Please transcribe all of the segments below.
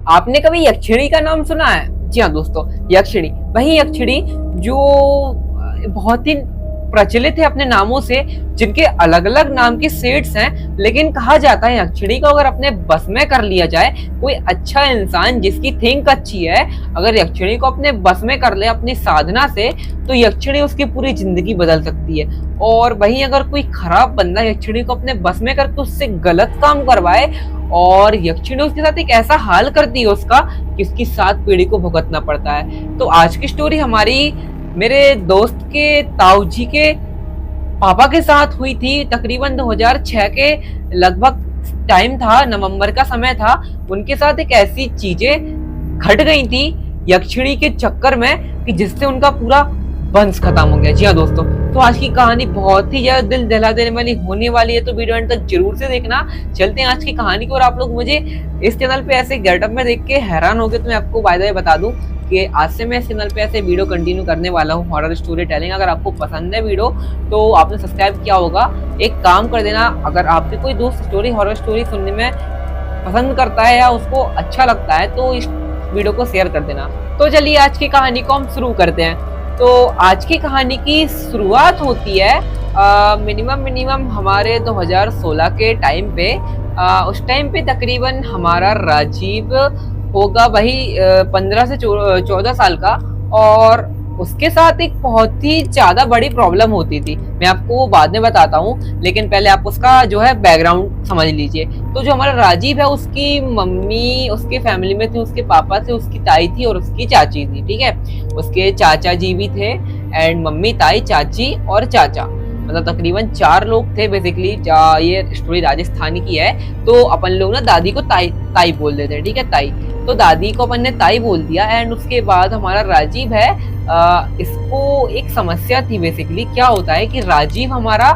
आपने कभी यक्षिणी का नाम सुना है? जी हाँ दोस्तों, यक्षिणी वही यक्षिणी जो बहुत ही प्रचलित है अपने नामों से, जिनके अलग अलग नाम के सेट्स हैं, लेकिन कहा जाता है यक्षिणी को अगर अपने बस में कर लिया जाए, कोई अच्छा इंसान जिसकी थिंक अच्छी है, अगर यक्षिणी को अपने बस में कर ले अपनी साधना से, तो यक्षिणी उसकी पूरी जिंदगी बदल सकती है। और वहीं अगर कोई खराब बंदा यक्षिणी को अपने बस में करके उससे गलत काम करवाए और यक्षिणी उसके साथ एक ऐसा हाल करती है उसका कि उसकी 7 पीढ़ी को भुगतना पड़ता है। तो आज की स्टोरी हमारी मेरे दोस्त के ताऊ जी के पापा के साथ हुई थी। तकरीबन 2006 के लगभग टाइम था, नवंबर का समय था। उनके साथ एक ऐसी चीजें घट गई थी यक्षिणी के चक्कर में कि जिससे उनका पूरा वंश खत्म हो गया। जी हाँ दोस्तों, तो आज की कहानी बहुत ही ज्यादा दिल दहला देने वाली होने वाली है, तो वीडियो एंड तक जरूर से देखना। चलते हैं आज की कहानी की। और आप लोग मुझे इस चैनल पे ऐसे गेटअप में देख के हैरान हो गए, तो मैं आपको बाय द वे बता दूं कि आज से मैं इस चैनल पे ऐसे वीडियो कंटिन्यू करने वाला हूँ, हॉरर स्टोरी टेलिंग। अगर आपको पसंद है वीडियो तो आपने सब्सक्राइब किया होगा, एक काम कर देना। अगर आपके कोई दोस्त स्टोरी हॉरर स्टोरी सुनने में पसंद करता है या उसको अच्छा लगता है तो इस वीडियो को शेयर कर देना। तो चलिए आज की कहानी को हम शुरू करते हैं। तो आज की कहानी की शुरुआत होती है मिनिमम हमारे 2016 के टाइम पे। उस टाइम पे तकरीबन हमारा राजीव होगा वही 15 से 14 साल का, और उसके साथ एक बहुत ही ज्यादा बड़ी प्रॉब्लम होती थी। मैं आपको बाद में बताता हूँ, लेकिन पहले आप उसका जो है बैकग्राउंड समझ लीजिए। तो जो हमारा राजीव है, उसकी मम्मी उसके फैमिली में थी, उसके पापा थे, उसकी ताई थी और उसकी चाची थी। ठीक है, उसके चाचा जी भी थे एंड मम्मी, ताई, चाची और चाचा, मतलब तकरीबन 4 लोग थे बेसिकली। ये स्टोरी राजस्थानी की है, तो अपन लोग ना दादी को ताई ताई बोल देते हैं। ठीक है, ताई। तो दादी को अपन ने ताई बोल दिया। एंड उसके बाद हमारा राजीव है, इसको एक समस्या थी बेसिकली। क्या होता है कि राजीव हमारा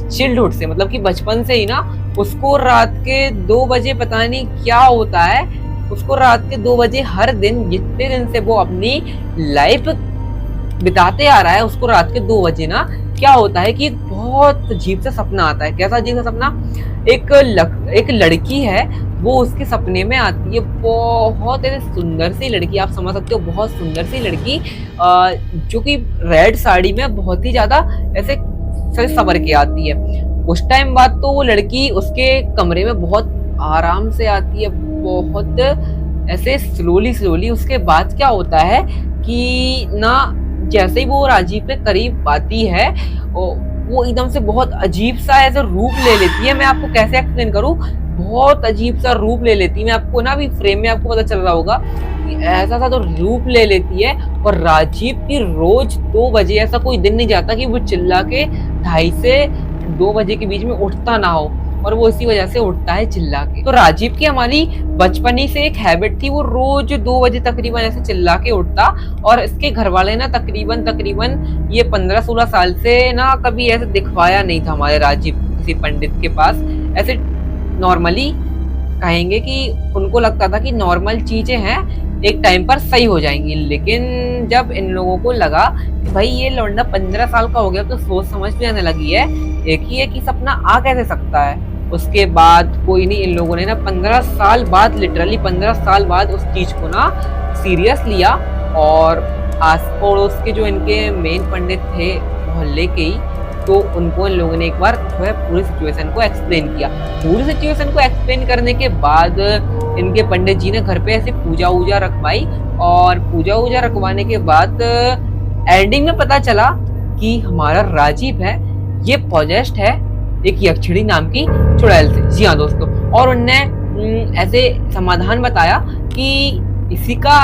चाइल्डहुड से, मतलब कि बचपन से ही ना, उसको रात के 2 बजे पता नहीं क्या होता है, उसको रात के 2 बजे हर दिन, जितने दिन से वो अपनी लाइफ बिताते आ रहा है, उसको रात के 2 बजे ना क्या होता है कि एक बहुत अजीब सा सपना आता है। कैसा अजीब सा सपना? एक लड़की है, वो उसके सपने में आती है। बहुत ऐसे सुंदर सी लड़की, आप समझ सकते हो, बहुत सुंदर सी लड़की, जो कि रेड साड़ी में बहुत ही ज्यादा ऐसे सवर के आती है। कुछ टाइम बाद तो वो लड़की उसके कमरे में बहुत आराम से आती है, बहुत ऐसे स्लोली। उसके बाद क्या होता है कि ना, जैसे ही वो राजीव के करीब आती है, वो एकदम से बहुत अजीब सा ऐसा रूप ले लेती है। मैं आपको कैसे एक्सप्लेन करूं, बहुत अजीब सा रूप ले लेती है। मैं आपको ना अभी फ्रेम में आपको पता चल रहा होगा कि ऐसा सा तो रूप ले लेती है। और राजीव की रोज 2 बजे, ऐसा कोई दिन नहीं जाता कि वो चिल्ला के 2:30 से 2 बजे के बीच में उठता ना हो, और वो इसी वजह से उठता है चिल्ला के। तो राजीव की हमारी बचपन ही से एक हैबिट थी, वो रोज 2 बजे तकरीबन ऐसे चिल्ला के उठता। और इसके घर वाले ना तकरीबन ये 15-16 साल से ना कभी ऐसे दिखवाया नहीं था हमारे राजीव किसी पंडित के पास। ऐसे नॉर्मली कहेंगे कि उनको लगता था कि नॉर्मल चीजें हैं, एक टाइम पर सही हो जाएंगी। लेकिन जब इन लोगों को लगा कि भाई ये लौंडा 15 साल का हो गया, तो सोच समझ भी आने लगी है, एक ही है कि सपना आ कैसे सकता है। उसके बाद कोई नहीं, इन लोगों ने ना 15 साल बाद, लिटरली 15 साल बाद उस चीज को ना सीरियस लिया। और आस पड़ोस के जो इनके मेन पंडित थे मोहल्ले के ही, तो उनको इन लोगों ने एक बार जो है पूरी सिचुएशन को एक्सप्लेन किया। पूरी सिचुएशन को एक्सप्लेन करने के बाद इनके पंडित जी ने घर पे ऐसे पूजा वूजा रखवाई। और पूजा वूजा रखवाने के बाद एंडिंग में पता चला कि हमारा राजीव है, ये पॉजेस्ड है एक यक्षिणी नाम की चुड़ैल से। जी हाँ दोस्तों, और उनने ऐसे समाधान बताया कि इसी का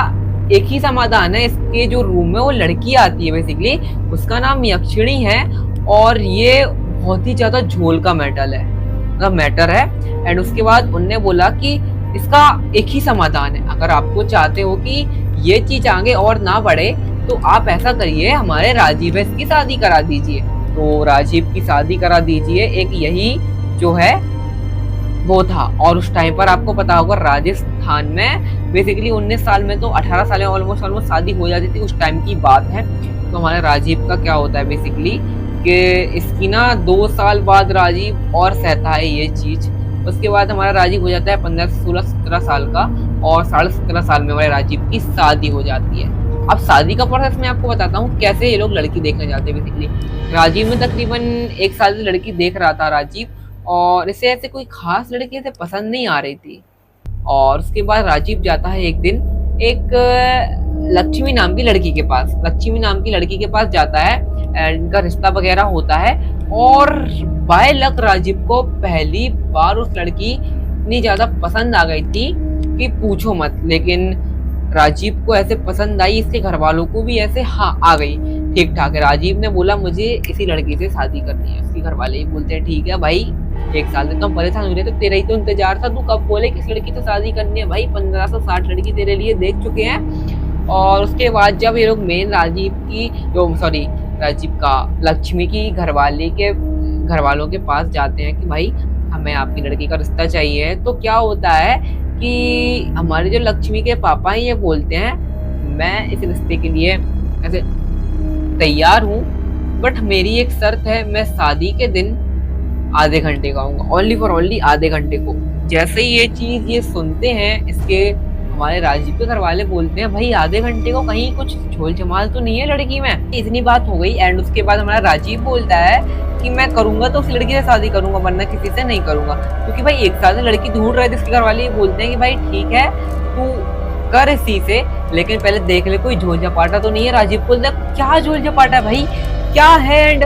एक ही समाधान है। इसके जो रूम में वो लड़की आती है बेसिकली, उसका नाम यक्षिणी है, और ये बहुत ही ज्यादा झोल का मैटर है। एंड उसके बाद उनने बोला कि इसका एक ही समाधान है, अगर आपको चाहते हो कि ये चीज आगे और ना बढ़े, तो आप ऐसा करिए, हमारे राजीव है, इसकी शादी करा दीजिए। तो राजीव की शादी करा दीजिए, एक यही जो है वो था। और उस टाइम पर आपको पता होगा राजस्थान में बेसिकली 19 साल में तो 18 साल में ऑलमोस्ट शादी हो जाती थी, उस टाइम की बात है। तो हमारे राजीव का क्या होता है बेसिकली कि इसकी ना 2 साल बाद राजीव और सहता है ये चीज, उसके बाद हमारा राजीव हो जाता है 15 से 16 17 साल का, और 17.5 साल में हमारे राजीव की शादी हो जाती है। अब शादी का प्रोसेस मैं आपको बताता हूँ कैसे ये लोग लड़की देखने जाते हैं। बेसिकली राजीव में तकरीबन 1 साल से लड़की देख रहा था राजीव, और इसे ऐसे कोई खास लड़की ऐसे पसंद नहीं आ रही थी। और उसके बाद राजीव जाता है एक दिन एक लक्ष्मी नाम की लड़की के पास, लक्ष्मी नाम की लड़की के पास जाता है, इनका रिश्ता वगैरह होता है। और बाय लक राजीव को पहली बार उस लड़की इतनी ज्यादा पसंद आ गई थी कि पूछो मत। लेकिन राजीव को ऐसे पसंद आई, इसके घर वालों को भी ऐसे हाँ आ गई, ठीक ठाक है। राजीव ने बोला मुझे इसी लड़की से शादी करनी है। उसके घर वाले ही बोलते हैं ठीक है भाई, 1 साल से कम परेशान हो रहे तो तेरा ही तो इंतजार था, तू कब बोले किस लड़की से शादी करनी है। भाई 1560 लड़की तेरे लिए देख चुके हैं। और उसके बाद जब ये लोग मेन राजीव की राजीव का लक्ष्मी की घर वालों के पास जाते हैं कि भाई हमें आपकी लड़की का रिश्ता चाहिए, तो क्या होता है कि हमारे जो लक्ष्मी के पापा हैं ये बोलते हैं मैं इस रिश्ते के लिए ऐसे तैयार हूँ, बट मेरी एक शर्त है, मैं शादी के दिन आधे घंटे का आऊंगा, ओनली फॉर ओनली आधे घंटे को। जैसे ही ये चीज ये सुनते हैं इसके हमारे राजीव के घर वाले बोलते हैं भाई आधे घंटे को कहीं कुछ झोल झमाल तो नहीं है लड़की में। इतनी बात हो गई। एंड उसके बाद हमारा राजीव बोलता है कि मैं करूंगा तो उस लड़की से शादी करूंगा, वरना किसी से नहीं करूंगा। क्योंकि भाई 1 साल से लड़की ढूंढ रहे थे, इसके घर वाले बोलते हैं कि भाई ठीक है तू कर इसी से, लेकिन पहले देख ले कोई झोल झपाटा तो नहीं है। राजीव बोलता है क्या झोल झपाटा भाई क्या है। एंड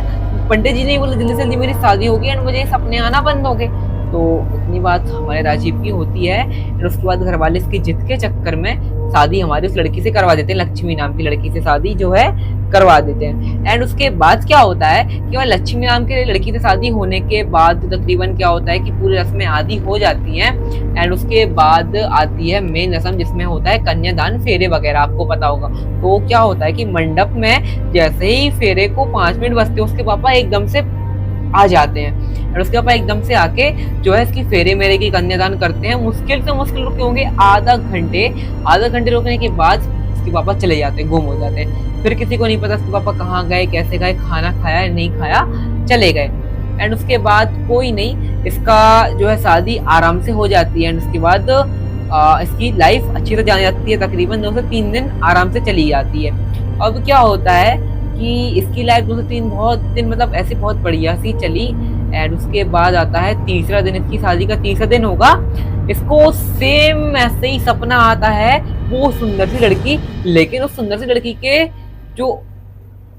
पंडित जी ने बोला जल्दी से जल्दी मेरी शादी होगी एंड मुझे सपने आना बंद हो गए। तो इतनी बात हमारे राजीव की होती है। और उसके बाद घर वाले इसकी जिद के चक्कर में शादी हमारी उस लड़की से करवा देते हैं, लक्ष्मी नाम की लड़की से शादी जो है करवा देते हैं। एंड उसके बाद क्या होता है कि वह लक्ष्मी नाम की लड़की से शादी होने के बाद तकरीबन क्या होता है कि पूरी रस्में आदि हो जाती हैं। एंड उसके बाद आती है मेन रस्म जिसमें होता है कन्यादान, फेरे वगैरह, आपको पता होगा। तो क्या होता है कि मंडप में जैसे ही फेरे को 5 मिनट बचते उसके पापा एकदम से आ जाते हैं और उसके पापा एकदम से आके जो है इसकी फेरे मेरे की कन्यादान करते हैं। मुश्किल से मुश्किल रुके होंगे आधा घंटे रुकने के बाद इसके पापा चले जाते हैं, गुम हो जाते हैं। फिर किसी को नहीं पता इसके पापा कहाँ गए, कैसे गए, खाना खाया या नहीं खाया, चले गए। एंड उसके बाद कोई नहीं, इसका जो है शादी आराम से हो जाती है। एंड उसके बाद इसकी लाइफ अच्छी तरह जानी जाती है, तकरीबन 2 से 3 दिन आराम से चली जाती है। अब क्या होता है कि इसकी लाइफ 2 से 3 बहुत दिन मतलब ऐसे बहुत बढ़िया सी चली। एंड उसके बाद आता है तीसरा दिन, इसकी शादी का तीसरा दिन होगा। इसको सेम ऐसे ही सपना आता है वो सुंदर सी लड़की, लेकिन उस सुंदर सी लड़की के जो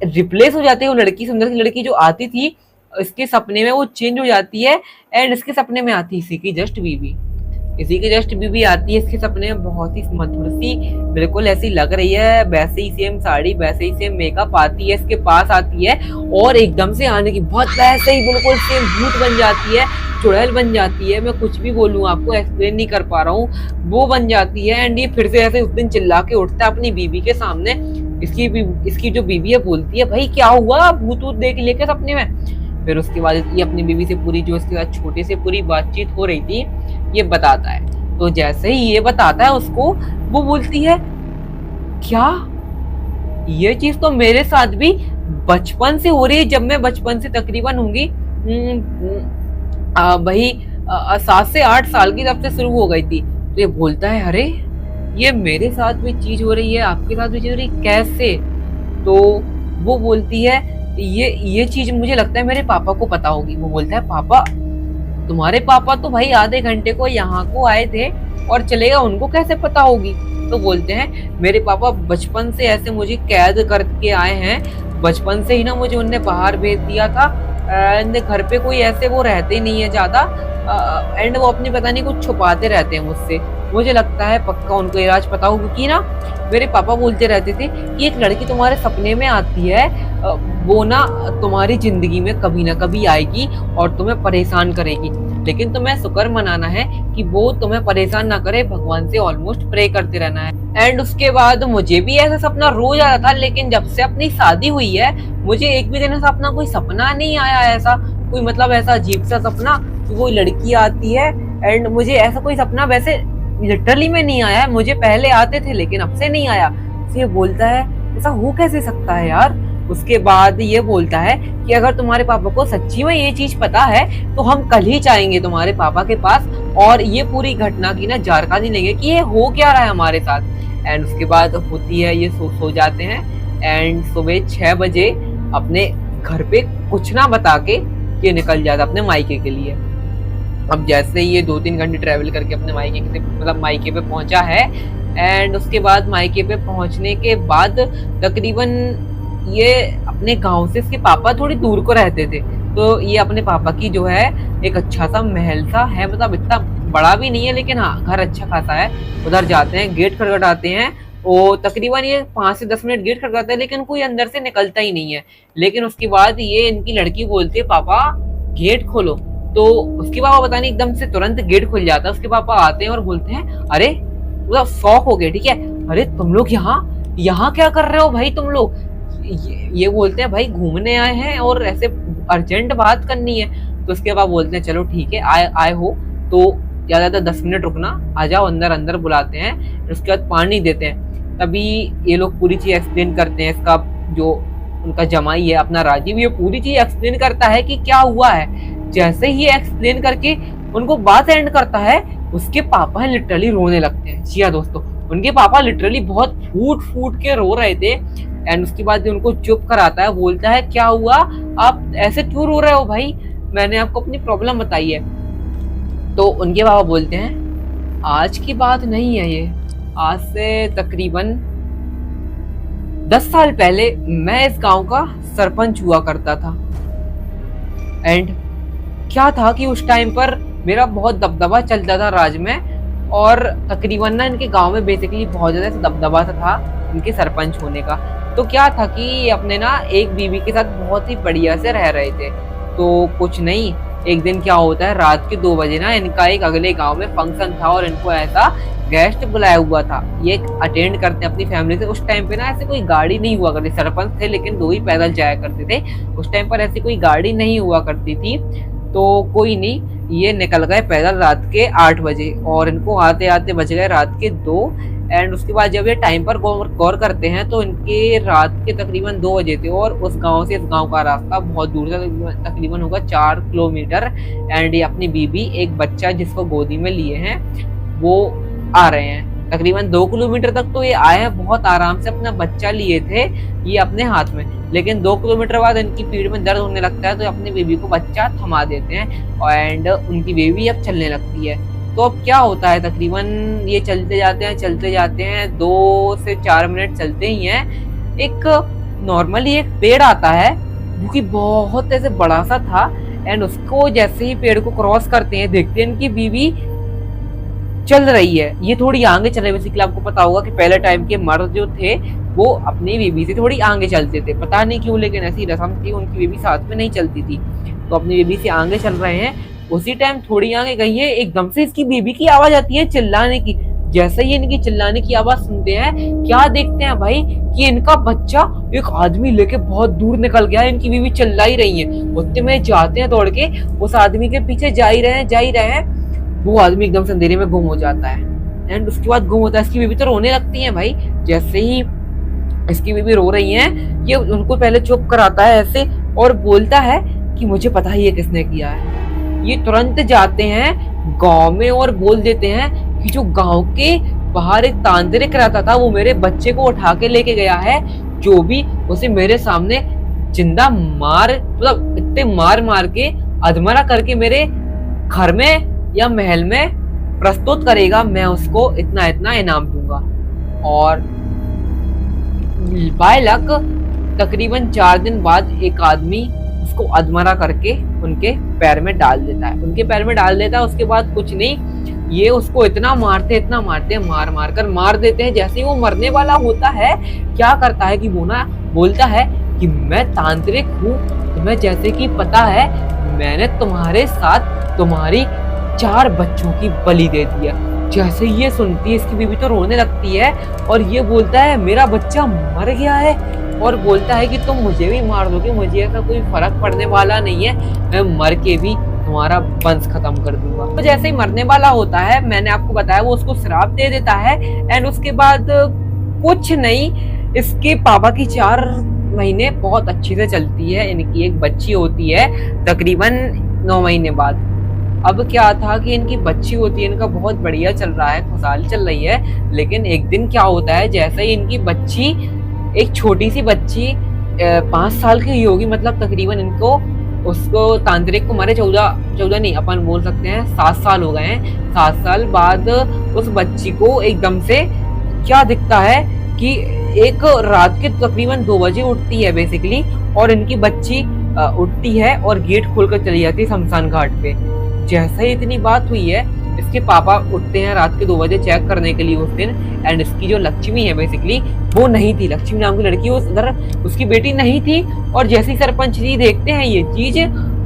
रिप्लेस हो जाती है, वो लड़की सुंदर सी लड़की जो आती थी इसके सपने में वो चेंज हो जाती है। एंड इसके सपने में आती है इसी की जस्ट बीबी आती है इसके सपने में, बहुत ही मधुर सी बिल्कुल ऐसी लग रही है, वैसे ही सेम साड़ी, वैसे ही सेम मेकअप, आती है इसके पास आती है और एकदम से आने की बहुत वैसे ही बिल्कुल सेम भूत बन जाती है, चुड़ैल बन जाती है। मैं कुछ भी बोलूँ आपको एक्सप्लेन नहीं कर पा रहा हूँ, वो बन जाती है। एंड ये फिर से ऐसे उस दिन चिल्ला के उठता है अपनी बीबी के सामने। इसकी जो बीबी है बोलती है भाई क्या हुआ, भूत वूत देख लेके सपने में। फिर उसके बाद ये अपनी बीवी से पूरी जो इसके साथ छोटे से पूरी बातचीत हो रही थी ये बताता है। तो जैसे ही ये बताता है उसको, वो बोलती है क्या ये चीज तो मेरे साथ भी बचपन से हो रही है, जब मैं बचपन से तकरीबन होंगी भाई 7 से 8 साल की तब से शुरू हो गई थी। तो ये बोलता है अरे ये मेरे साथ भी चीज हो रही है, आपके साथ भी चीज हो रही है, कैसे? तो वो बोलती है ये चीज मुझे लगता है मेरे पापा को पता होगी। वो बोलता है पापा, तुम्हारे पापा तो भाई आधे घंटे को यहाँ को आए थे और चले गए, उनको कैसे पता होगी? तो बोलते हैं मेरे पापा बचपन से ऐसे मुझे कैद करके आए हैं, बचपन से ही ना मुझे उनने बाहर भेज दिया था। घर पे कोई ऐसे वो रहते नहीं है ज्यादा, एंड वो अपनी पता नहीं कुछ छुपाते रहते हैं मुझसे। मुझे लगता है पक्का उनको ये राज पता हो, क्योंकि ना मेरे पापा बोलते रहते थे कि एक लड़की तुम्हारे सपने में आती है, वो ना तुम्हारी जिंदगी में कभी ना कभी आएगी और तुम्हें परेशान करेगी, लेकिन तुम्हें शुक्र मनाना है कि वो तुम्हें परेशान ना करे, भगवान से ऑलमोस्ट प्रे करते रहना है। एंड उसके बाद मुझे भी ऐसा सपना रोज आता था, लेकिन जब से अपनी शादी हुई है मुझे एक भी दिन ऐसा अपना कोई सपना नहीं आया, ऐसा कोई मतलब ऐसा अजीब सा सपना कि वो लड़की आती है। एंड मुझे ऐसा कोई सपना वैसे लिटरली में नहीं आया है, मुझे पहले आते थे लेकिन अब से नहीं आया। फिर बोलता है ऐसा हो कैसे सकता है यार, उसके बाद ये बोलता है कि अगर तुम्हारे पापा को सच्ची में ये चीज पता है तो हम कल ही जाएंगे तुम्हारे पापा के पास और ये पूरी घटना की ना जानकारी लेंगे कि ये हो क्या रहा है हमारे साथ। एंड उसके बाद होती है ये सो जाते हैं एंड सुबह 6 बजे अपने घर पे कुछ ना बता के ये निकल जाता अपने मायके के लिए। अब जैसे ये 2-3 घंटे ट्रेवल करके अपने मायके पे पहुंचा है एंड उसके बाद मायके पे पहुंचने के बाद तकरीबन ये अपने गांव से इसके पापा थोड़ी दूर को रहते थे, तो ये अपने पापा की जो है एक अच्छा सा महल सा है, मतलब इतना बड़ा भी नहीं है लेकिन हाँ घर अच्छा खासा है। उधर जाते हैं, गेट खटखटाते हैं, वो तकरीबन ये 5 से 10 मिनट गेट खटखटाते हैं लेकिन कोई अंदर से निकलता ही नहीं है। लेकिन उसके बाद ये इनकी लड़की बोलती है पापा गेट खोलो, तो उसके पापा पता नहीं एकदम से तुरंत गेट खुल जाता है। उसके पापा आते हैं और बोलते हैं अरे मतलब शौक हो गए, ठीक है, अरे तुम लोग यहाँ क्या कर रहे हो भाई तुम लोग। ये बोलते हैं भाई घूमने आए हैं और ऐसे अर्जेंट बात करनी है। तो उसके बाद बोलते हैं चलो ठीक है आए हो तो ज्यादा 10 मिनट रुकना, आ जाओ अंदर। अंदर बुलाते हैं, उसके बाद पानी देते हैं। तभी ये लोग पूरी चीज एक्सप्लेन करते हैं। इसका जो उनका जमाई है अपना राजीव, ये पूरी चीज एक्सप्लेन करता है कि क्या हुआ है। जैसे ही एक्सप्लेन करके उनको बात एंड करता है, उसके पापा लिटरली रोने लगते हैं। जी हाँ दोस्तों, उनके पापा लिटरली बहुत फूट फूट के रो रहे थे। एंड उसके बाद उनको चुप कराता है, बोलता है क्या हुआ, आप ऐसे क्यों रो रहे हो भाई, मैंने आपको अपनी प्रॉब्लम बताई है। तो उनके पापा बोलते हैं आज की बात नहीं है ये, आज से तकरीबन 10 साल पहले मैं इस गांव का सरपंच हुआ करता था। एंड क्या था कि उस टाइम पर मेरा बहुत दबदबा चलता था राज में, और तकरीबन ना इनके गांव में बेसिकली बहुत ज्यादा दबदबा था इनके सरपंच होने का। तो क्या था कि अपने ना एक बीवी के साथ बहुत ही बढ़िया से रह रहे थे। तो कुछ नहीं, एक दिन क्या होता है, रात के 2 बजे ना इनका एक अगले गांव में फंक्शन था और इनको ऐसा गेस्ट बुलाया हुआ था, ये अटेंड करते हैं अपनी फैमिली से। उस टाइम पे ना ऐसे कोई गाड़ी नहीं हुआ करती, सरपंच थे लेकिन 2 ही पैदल जाया करते थे। उस टाइम पर ऐसी कोई गाड़ी नहीं हुआ करती थी। तो कोई नहीं, ये निकल गए पैदल रात के 8 बजे और इनको आते आते बज गए रात के 2। एंड उसके बाद जब ये टाइम पर गौर करते हैं तो इनके रात के तकरीबन 2 बजे थे और उस गांव से इस गांव का रास्ता बहुत दूर था, तकरीबन होगा 4 किलोमीटर। एंड ये अपनी बीबी, एक बच्चा जिसको गोदी में लिए हैं, वो आ रहे हैं। तकरीबन 2 किलोमीटर तक तो ये आए हैं, बहुत आराम से अपना बच्चा लिए थे ये अपने हाथ में। लेकिन 2 किलोमीटर बाद इनकी पीठ में दर्द होने लगता है तो अपनी बेबी को बच्चा थमा देते हैं एंड उनकी बेबी अब चलने लगती है। तो अब क्या होता है, तकरीबन ये चलते जाते हैं 2 से 4 मिनट चलते ही हैं, एक नॉर्मली एक पेड़ आता है जो कि बहुत ऐसे बड़ा सा था। एंड उसको जैसे ही पेड़ को क्रॉस करते हैं, देखते हैं इनकी बीवी चल रही है, ये थोड़ी आगे चल रही है। बेसिकली आपको पता होगा कि पहले टाइम के मर्द जो थे वो अपनी बीबी से थोड़ी आगे चलते थे, पता नहीं क्यों, लेकिन ऐसी रस्म थी, उनकी बीबी साथ में नहीं चलती थी। तो अपनी बीबी से आगे चल रहे हैं, उसी टाइम थोड़ी आगे गई है, एकदम से इसकी बीबी की आवाज आती है चिल्लाने की। जैसे ही इनकी चिल्लाने की आवाज सुनते हैं, क्या देखते हैं भाई कि इनका बच्चा एक आदमी लेके बहुत दूर निकल गया है, इनकी बीबी चिल्ला ही रही है। उतने में जाते हैं दौड़ के, उस आदमी के पीछे जा ही रहे हैं, वो आदमी एकदम से अंधेरे में गुम हो जाता है। एंड उसके बाद गुम होता है, इसकी बीबी तो रोने लगती है भाई। जैसे ही इसकी बीबी रो रही है, ये उनको पहले चुप कराता है ऐसे और बोलता है कि मुझे पता ही है किसने किया है। ये तुरंत जाते हैं गांव में और बोल देते हैं कि जो गांव के बाहर एक तांत्रिक रहता था वो मेरे बच्चे को उठा के लेके गया है, जो भी उसे मेरे सामने जिंदा मतलब इतने मार के अधमरा करके मेरे घर में या महल में प्रस्तुत करेगा, मैं उसको इतना इनाम दूंगा। और बाय लक तकरीबन 4 दिन बाद एक आदमी उसको अधमरा करके उनके पैर में डाल देता है। उसके बाद कुछ नहीं, ये उसको इतना मारते मार देते हैं। जैसे ही वो मरने वाला होता है, क्या करता है कि वो ना बोलता है कि मैं तांत्रिक हूँ, तुम्हें जैसे कि पता है मैंने तुम्हारे साथ तुम्हारी 4 बच्चों की बलि दे दिया। जैसे ये सुनती है इसकी बीवी तो रोने लगती है और ये बोलता है मेरा बच्चा मर गया है, और बोलता है कि तुम मुझे भी मार दोगे, मुझे ऐसा कोई फर्क पड़ने वाला नहीं है, मैं मर के भी तुम्हारा वंश खत्म कर दूंगा। तो जैसे ही मरने वाला होता है, मैंने आपको बताया, वो उसको श्राप दे देता है। एंड उसके बाद कुछ नहीं, इसके पापा की 4 महीने बहुत अच्छे से चलती है, इनकी एक बच्ची होती है तकरीबन 9 महीने बाद। अब क्या था कि इनकी बच्ची होती है, इनका बहुत बढ़िया चल रहा है, खुशहाली चल रही है। लेकिन एक दिन क्या होता है, जैसे ही इनकी बच्ची, एक छोटी सी बच्ची 5 साल की होगी, मतलब तकरीबन इनको, उसको तांत्रिक को मारे 14 नहीं, अपन बोल सकते हैं 7 साल हो गए हैं। 7 साल बाद उस बच्ची को एकदम से क्या दिखता है कि एक रात के तकरीबन 2 बजे उठती है बेसिकली, और इनकी बच्ची उठती है और गेट खोलकर चली जाती है शमशान घाट पे। जैसे ही इतनी बात हुई है, इसके पापा उठते हैं रात के 2 बजे चेक करने के लिए उस दिन, एंड इसकी जो लक्ष्मी है बेसिकली वो नहीं थी, लक्ष्मी नाम की लड़की वो उधर उसकी बेटी नहीं थी। और जैसे ही सरपंच जी देखते हैं ये चीज,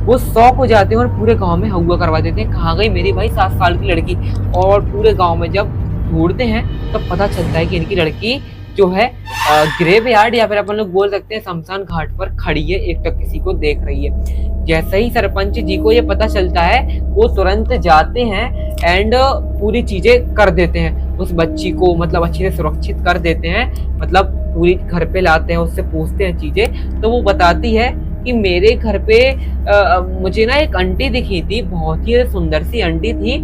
वो शौक हो जाते हैं और पूरे गांव में हवा करवा देते हैं, कहाँ गई मेरी भाई 7 साल की लड़की। और पूरे गांव में जब ढूंढते हैं तब पता चलता है कि इनकी लड़की जो है ग्रेव यार्ड या फिर अपन लोग बोल सकते हैं शमशान घाट पर खड़ी है, एक टक किसी को देख रही है। जैसे ही सरपंच जी को ये पता चलता है, वो तुरंत जाते हैं एंड पूरी चीजें कर देते हैं, उस बच्ची को मतलब अच्छे से सुरक्षित कर देते हैं, मतलब पूरी घर पे लाते हैं, उससे पूछते हैं चीजें। तो वो बताती है कि मेरे घर पे मुझे ना एक आंटी दिखी थी, बहुत ही सुंदर सी आंटी थी,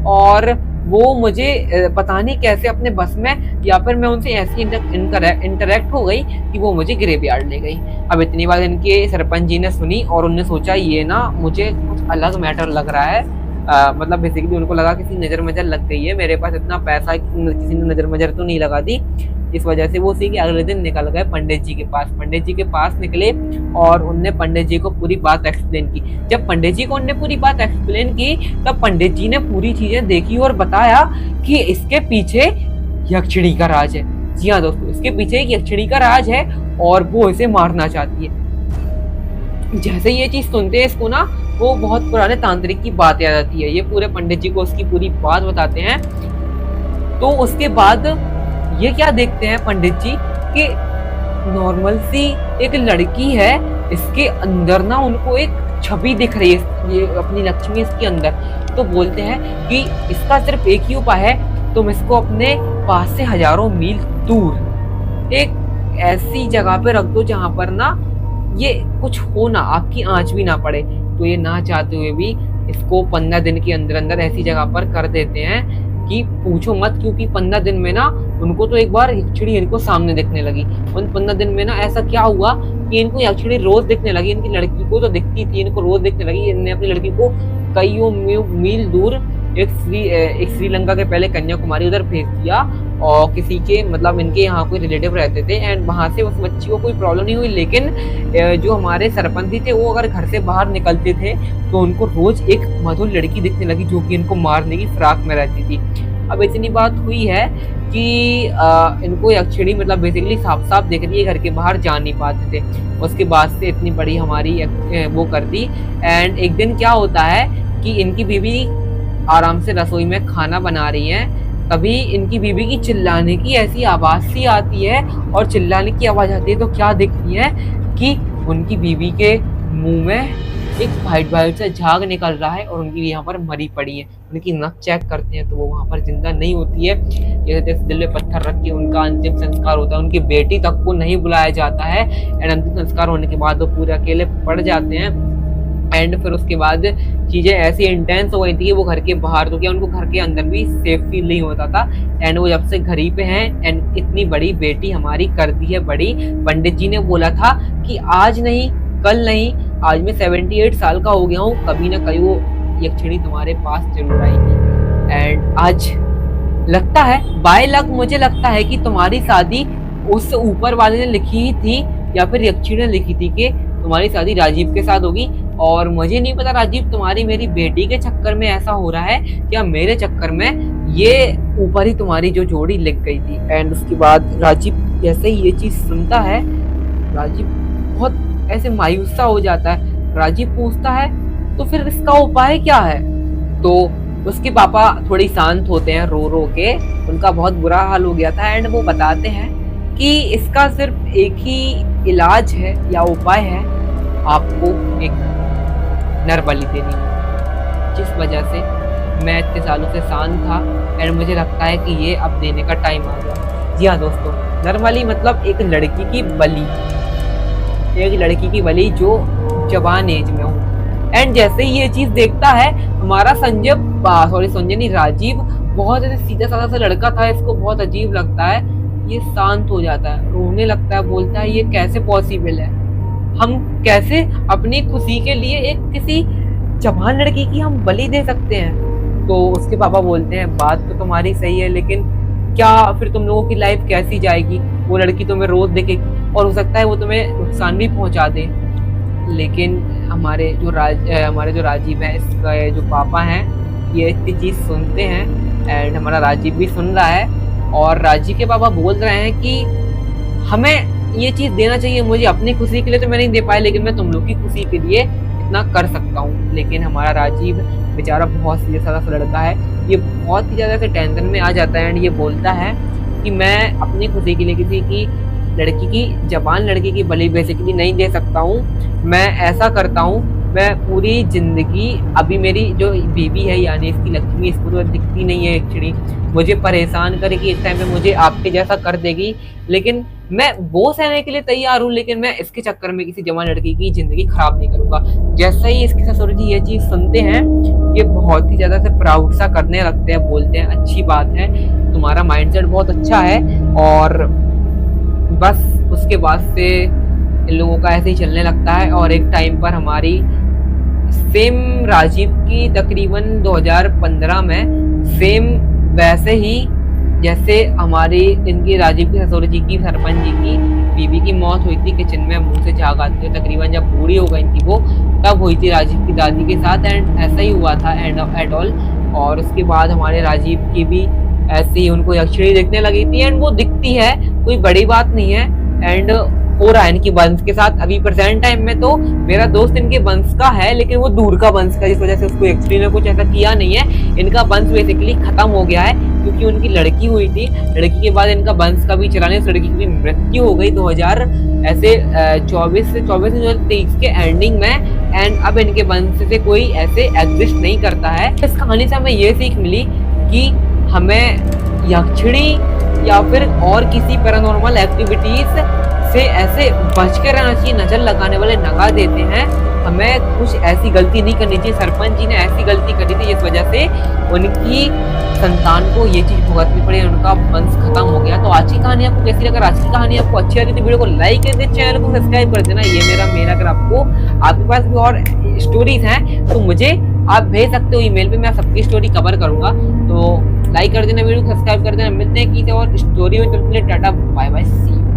और वो मुझे पता नहीं कैसे अपने बस में, या फिर मैं उनसे ऐसी इंटरेक्ट हो गई कि वो मुझे ग्रेवयार्ड ले गई। अब इतनी बात इनके सरपंच जी ने सुनी और उन्होंने सोचा ये ना मुझे कुछ अलग मैटर लग रहा है। मतलब बेसिकली उनको लगा किसी नजर लग गई है, मेरे पास इतना पैसा है, किसी ने नजर तो नहीं लगा दी। इस वजह से वो सी कि अगले दिन निकल गए पंडित जी के पास। पंडित जी के पास निकले और उनने पंडित जी को पूरी बात एक्सप्लेन की। जब पंडित जी को उनने पूरी बात एक्सप्लेन की, तब पंडित जी ने पूरी चीजें देखी और बताया कि इसके पीछे यक्षिणी का राज है। जी हाँ दोस्तों, इसके पीछे एक यक्षिणी का राज है और वो इसे मारना चाहती है। जैसे ये चीज सुनते हैं इसको ना, वो बहुत पुराने तांत्रिक की बात याद आती है। ये पूरे पंडित जी को उसकी पूरी बात बताते हैं। तो उसके बाद ये क्या देखते हैं पंडित जी कि नॉर्मल सी एक लड़की है, इसके अंदर ना उनको एक छवि दिख रही है, ये अपनी लक्ष्मी इसके अंदर। तो बोलते हैं कि इसका सिर्फ एक ही उपाय है, तुम इसको अपने पास से हजारों मील दूर एक ऐसी जगह पे रख दो जहां पर ना ये कुछ हो ना, आपकी आंच भी ना पड़े। तो ये ना चाहते हुए भी इसको 15 दिन के अंदर अंदर ऐसी जगह पर कर देते हैं कि पूछो मत, क्योंकि 15 दिन में ना उनको तो एक बार यक्षिणी इनको सामने दिखने लगी। उन 15 दिन में ना ऐसा क्या हुआ कि इनको यक्षिणी रोज दिखने लगी। इनकी लड़की को तो दिखती थी, इनको रोज दिखने लगी। इन्होंने अपनी लड़की को कईयों मील दूर एक श्रीलंका के पहले कन्याकुमारी उधर भेज दिया, और किसी के मतलब इनके यहाँ कोई रिलेटिव रहते थे, एंड वहां से उस बच्ची को कोई प्रॉब्लम नहीं हुई। लेकिन जो हमारे सरपंच थे वो अगर घर से बाहर निकलते थे तो उनको रोज एक मधुर लड़की दिखने लगी जो कि इनको मारने की फिराक में रहती थी। अब इतनी बात हुई है कि इनको यक्षिणी मतलब बेसिकली साफ साफ दिख रही है, घर के बाहर जा नहीं पाते थे। उसके बाद से इतनी बड़ी हमारी वो कर दी। एंड एक दिन क्या होता है कि इनकी बीवी आराम से रसोई में खाना बना रही है, तभी इनकी बीवी की चिल्लाने की ऐसी आवाज सी आती है, और चिल्लाने की आवाज आती है तो क्या दिखती है कि उनकी बीवी के मुंह में एक वाइट सा झाग निकल रहा है और उनकी यहाँ पर मरी पड़ी है। उनकी नक चेक करते हैं तो वो वहां पर जिंदा नहीं होती है। जैसे जैसे दिल में पत्थर रख के उनका अंतिम संस्कार होता है। उनकी बेटी तक को नहीं बुलाया जाता है, एंड अंतिम संस्कार होने के बाद वो पूरे अकेले पड़ जाते हैं। एंड फिर उसके बाद चीजें ऐसी इंटेंस हो गई थी कि वो घर के बाहर तो क्या, उनको घर के अंदर भी सेफ फील नहीं होता था। एंड वो जब से घर ही पे हैं, एंड इतनी बड़ी बेटी हमारी कर दी है बड़ी। पंडित जी ने बोला था कि आज नहीं कल नहीं, आज मैं 78 साल का हो गया हूँ, कभी ना कभी वो यक्षिणी तुम्हारे पास जरूर आएगी। एंड आज लगता है बाय लक मुझे लगता है कि तुम्हारी शादी उस ऊपर वाले ने लिखी ही थी, या फिर यक्षिणी ने लिखी थी कि तुम्हारी शादी राजीव के साथ होगी। और मुझे नहीं पता राजीव तुम्हारी मेरी बेटी के चक्कर में ऐसा हो रहा है या मेरे चक्कर में, ये ऊपर ही तुम्हारी जो जोड़ी लिख गई थी। एंड उसके बाद राजीव जैसे ही ये चीज सुनता है, राजीव बहुत ऐसे मायूस सा हो जाता है। राजीव पूछता है तो फिर इसका उपाय क्या है? तो उसके पापा थोड़ी शांत होते हैं, रो रो के उनका बहुत बुरा हाल हो गया था। एंड वो बताते हैं कि इसका सिर्फ एक ही इलाज है या उपाय है, आपको एक नर बलि देनी है। जिस वजह से मैं इतने सालों से शांत था, एंड मुझे लगता है कि ये अब देने का टाइम आ गया। जी हाँ दोस्तों, नर बलि मतलब एक लड़की की बलि। एक लड़की की बलि जो जवान एज में हो। एंड जैसे ही ये चीज देखता है हमारा संजय नहीं, राजीव बहुत ऐसे सीधा साधा सा लड़का था, इसको बहुत अजीब लगता है। ये शांत हो जाता है, रोने लगता है, बोलता है ये कैसे पॉसिबल है, हम कैसे अपनी खुशी के लिए एक किसी जवान लड़की की हम बलि दे सकते हैं। तो उसके पापा बोलते हैं बात तो तुम्हारी सही है, लेकिन क्या फिर तुम लोगों की लाइफ कैसी जाएगी, वो लड़की तुम्हें रोज देखेगी और हो सकता है वो तुम्हें नुकसान भी पहुंचा दे। लेकिन हमारे जो राजीव है, इसका जो पापा हैं, ये इतनी चीज सुनते हैं एंड हमारा राजीव भी सुन रहा है। और राजीव के पापा बोल रहे हैं कि हमें ये चीज देना चाहिए, मुझे अपनी खुशी के लिए तो मैं नहीं दे पाया, लेकिन मैं तुम लोग की खुशी के लिए इतना कर सकता हूँ। लेकिन हमारा राजीव बेचारा बहुत सीधा साधा सा लड़का है, ये बहुत ही ज्यादा से टेंशन में आ जाता है एंड ये बोलता है कि मैं अपनी खुशी के लिए किसी की लड़की की जवान लड़की की बलि बेसिकली नहीं दे सकता हूँ। मैं ऐसा करता हूँ, मैं पूरी जिंदगी, अभी मेरी जो बेबी है यानी इसकी लक्ष्मी, इसको तो दिखती नहीं है एक्चुअली, मुझे परेशान करेगी, इस टाइम पे मुझे आपके जैसा कर देगी, लेकिन मैं वो सहने के लिए तैयार हूँ, लेकिन मैं इसके चक्कर में किसी जवान लड़की की जिंदगी खराब नहीं करूंगा। जैसे ही इसके ससुर जी ये चीज सुनते हैं, ये बहुत ही ज्यादा से प्राउड सा करने लगते हैं, बोलते हैं अच्छी बात है, तुम्हारा माइंडसेट बहुत अच्छा है। और बस उसके बाद से इन लोगों का ऐसे ही चलने लगता है। और एक टाइम पर हमारी सेम राजीव की तकरीबन 2015 में सेम वैसे ही जैसे हमारी इनकी राजीव की ससुर जी की, सरपंच जी की बीबी की मौत हुई थी किचन में मुंह से झाग आते हुए, तकरीबन जब बूढ़ी हो गई थी वो, तब हुई थी राजीव की दादी के साथ एंड ऐसा ही हुआ था एट ऑल। और उसके बाद हमारे राजीव की भी ऐसे ही उनको यक्षिणी दिखने लगी थी एंड वो दिखती है, कोई बड़ी बात नहीं है। एंड हो रहा है इनकी वंश के साथ अभी प्रेजेंट टाइम में, तो मेरा दोस्त इनके वंश का है लेकिन वो दूर का वंश का, जिस वजह से उसको एक्चुअली ने कुछ ऐसा किया नहीं है। इनका वंश बेसिकली खत्म हो गया है क्योंकि उनकी लड़की हुई थी, लड़की के बाद इनका वंश का भी चला नहीं, उस लड़की की भी मृत्यु हो गई 2023 के एंडिंग में। एंड अब इनके वंश से कोई ऐसे एग्जिस्ट नहीं करता है। इस कहानी से हमें ये सीख मिली कि हमें यक्षिणी या फिर और किसी पैरानॉर्मल एक्टिविटीज से ऐसे बच के रहना चाहिए। नजर लगाने वाले नगा देते हैं, हमें कुछ ऐसी गलती नहीं करनी चाहिए। सरपंच जी ने ऐसी गलती करी थी जिस वजह से उनकी संतान को ये चीज भुगतनी पड़ी, उनका वंश खत्म हो गया। तो आज की कहानी आपको कैसी लगी? आज की कहानी आपको अच्छी लगी तो वीडियो को लाइक कर दे, चैनल को सब्सक्राइब कर देना। ये मेरा मेल, अगर आपको आपके पास भी और स्टोरीज हैं तो मुझे आप भेज सकते हो ईमेल पे, मैं सबकी स्टोरी कवर करूंगा। तो लाइक कर देना, वीडियो को सब्सक्राइब कर देना। मिलते हैं किसी और स्टोरी में, तो tata bye bye, see you.